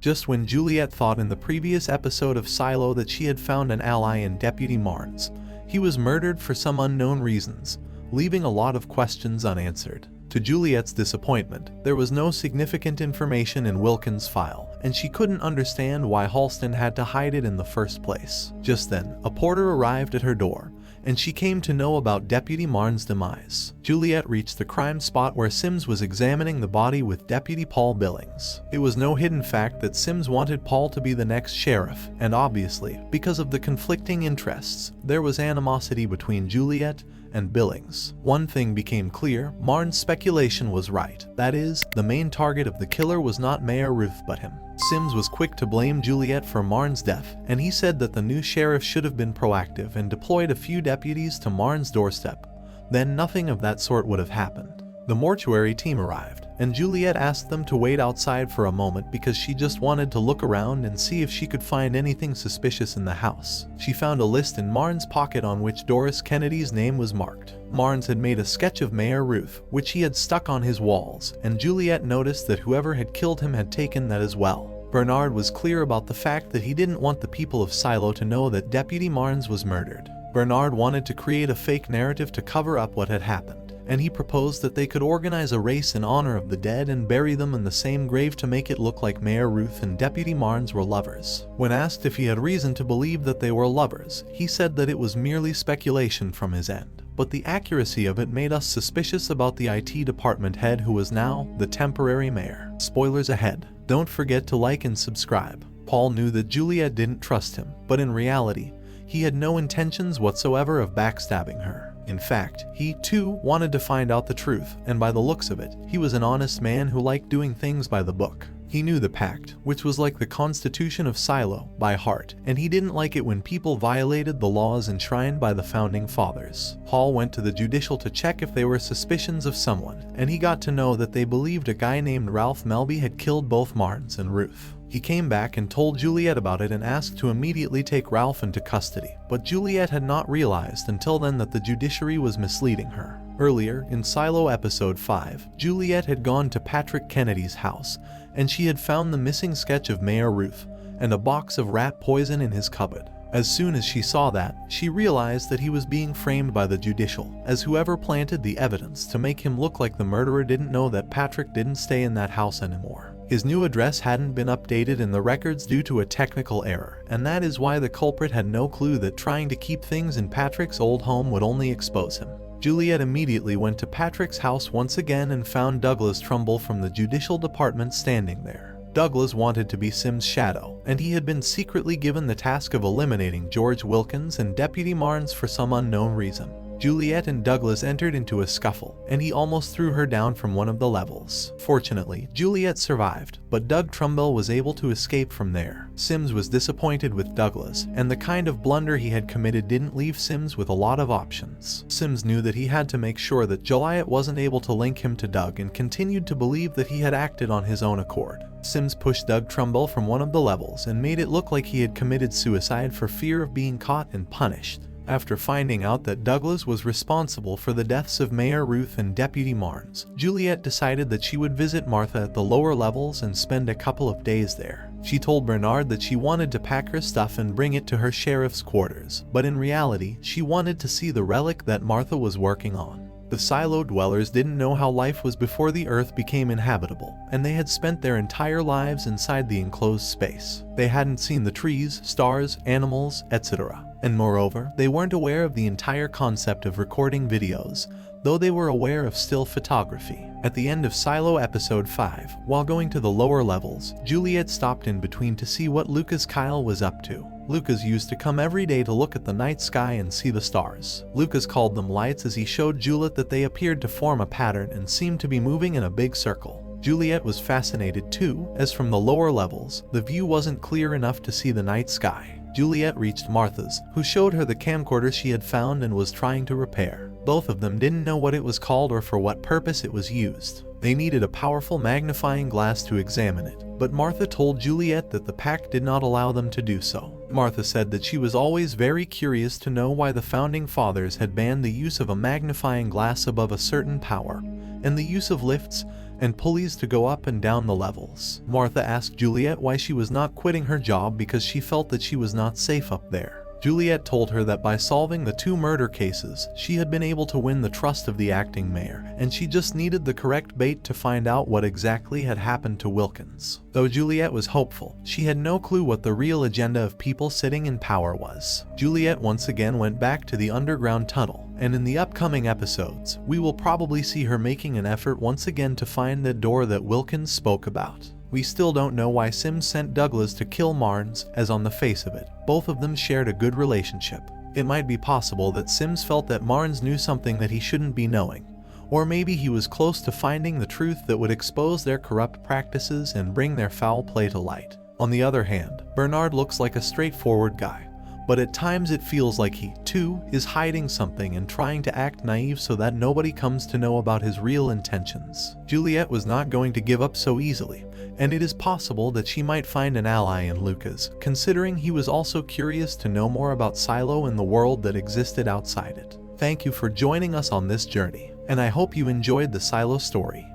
just when Juliet thought in the previous episode of Silo that she had found an ally in Deputy Marnes. He was murdered for some unknown reasons, leaving a lot of questions unanswered. To Juliet's disappointment, there was no significant information in Wilkins' file, and she couldn't understand why Halston had to hide it in the first place. Just then, a porter arrived at her door, and she came to know about Deputy Marnes' demise. Juliet reached the crime spot where Sims was examining the body with Deputy Paul Billings. It was no hidden fact that Sims wanted Paul to be the next sheriff, and obviously, because of the conflicting interests, there was animosity between Juliet and Billings. One thing became clear: Marnes' speculation was right. That is, the main target of the killer was not Mayor Ruth but him. Sims was quick to blame Juliet for Marnes' death, and he said that the new sheriff should have been proactive and deployed a few deputies to Marnes' doorstep. Then nothing of that sort would have happened. The mortuary team arrived, and Juliet asked them to wait outside for a moment because she just wanted to look around and see if she could find anything suspicious in the house. She found a list in Marnes' pocket on which Doris Kennedy's name was marked. Marnes had made a sketch of Mayor Ruth, which he had stuck on his walls, and Juliet noticed that whoever had killed him had taken that as well. Bernard was clear about the fact that he didn't want the people of Silo to know that Deputy Marnes was murdered. Bernard wanted to create a fake narrative to cover up what had happened, and he proposed that they could organize a race in honor of the dead and bury them in the same grave to make it look like Mayor Ruth and Deputy Marnes were lovers. When asked if he had reason to believe that they were lovers, he said that it was merely speculation from his end, but the accuracy of it made us suspicious about the IT department head who was now the temporary mayor. Spoilers ahead. Don't forget to like and subscribe. Paul knew that Juliet didn't trust him, but in reality, he had no intentions whatsoever of backstabbing her. In fact, he, too, wanted to find out the truth, and by the looks of it, he was an honest man who liked doing things by the book. He knew the pact, which was like the Constitution of Silo, by heart, and he didn't like it when people violated the laws enshrined by the Founding Fathers. Paul went to the judicial to check if they were suspicions of someone, and he got to know that they believed a guy named Ralph Melby had killed both Marnes and Ruth. He came back and told Juliet about it and asked to immediately take Ralph into custody, but Juliet had not realized until then that the judiciary was misleading her. Earlier, in Silo Episode 5, Juliet had gone to Patrick Kennedy's house, and she had found the missing sketch of Mayor Ruth and a box of rat poison in his cupboard. As soon as she saw that, she realized that he was being framed by the judicial, as whoever planted the evidence to make him look like the murderer didn't know that Patrick didn't stay in that house anymore. His new address hadn't been updated in the records due to a technical error, and that is why the culprit had no clue that trying to keep things in Patrick's old home would only expose him. Juliet immediately went to Patrick's house once again and found Douglas Trumbull from the judicial department standing there. Douglas wanted to be Sim's shadow, and he had been secretly given the task of eliminating George Wilkins and Deputy Marnes for some unknown reason. Juliet and Douglas entered into a scuffle, and he almost threw her down from one of the levels. Fortunately, Juliet survived, but Doug Trumbull was able to escape from there. Sims was disappointed with Douglas, and the kind of blunder he had committed didn't leave Sims with a lot of options. Sims knew that he had to make sure that Juliet wasn't able to link him to Doug and continued to believe that he had acted on his own accord. Sims pushed Doug Trumbull from one of the levels and made it look like he had committed suicide for fear of being caught and punished. After finding out that Douglas was responsible for the deaths of Mayor Ruth and Deputy Marnes, Juliet decided that she would visit Martha at the lower levels and spend a couple of days there. She told Bernard that she wanted to pack her stuff and bring it to her sheriff's quarters, but in reality, she wanted to see the relic that Martha was working on. The Silo dwellers didn't know how life was before the Earth became inhabitable, and they had spent their entire lives inside the enclosed space. They hadn't seen the trees, stars, animals, etc. And moreover, they weren't aware of the entire concept of recording videos, though they were aware of still photography. At the end of Silo Episode 5, while going to the lower levels, Juliet stopped in between to see what Lucas Kyle was up to. Lucas used to come every day to look at the night sky and see the stars. Lucas called them lights as he showed Juliet that they appeared to form a pattern and seemed to be moving in a big circle. Juliet was fascinated too, as from the lower levels, the view wasn't clear enough to see the night sky. Juliet reached Martha's, who showed her the camcorder she had found and was trying to repair. Both of them didn't know what it was called or for what purpose it was used. They needed a powerful magnifying glass to examine it, but Martha told Juliet that the pact did not allow them to do so. Martha said that she was always very curious to know why the Founding Fathers had banned the use of a magnifying glass above a certain power, and the use of lifts, and pulleys to go up and down the levels. Martha asked Juliet why she was not quitting her job because she felt that she was not safe up there. Juliet told her that by solving the 2 murder cases, she had been able to win the trust of the acting mayor, and she just needed the correct bait to find out what exactly had happened to Wilkins. Though Juliet was hopeful, she had no clue what the real agenda of people sitting in power was. Juliet once again went back to the underground tunnel, and in the upcoming episodes, we will probably see her making an effort once again to find the door that Wilkins spoke about. We still don't know why Sims sent Douglas to kill Marnes, as on the face of it, both of them shared a good relationship. It might be possible that Sims felt that Marnes knew something that he shouldn't be knowing, or maybe he was close to finding the truth that would expose their corrupt practices and bring their foul play to light. On the other hand, Bernard looks like a straightforward guy, but at times it feels like he, too, is hiding something and trying to act naive so that nobody comes to know about his real intentions. Juliet was not going to give up so easily, and it is possible that she might find an ally in Lucas, considering he was also curious to know more about Silo and the world that existed outside it. Thank you for joining us on this journey, and I hope you enjoyed the Silo story.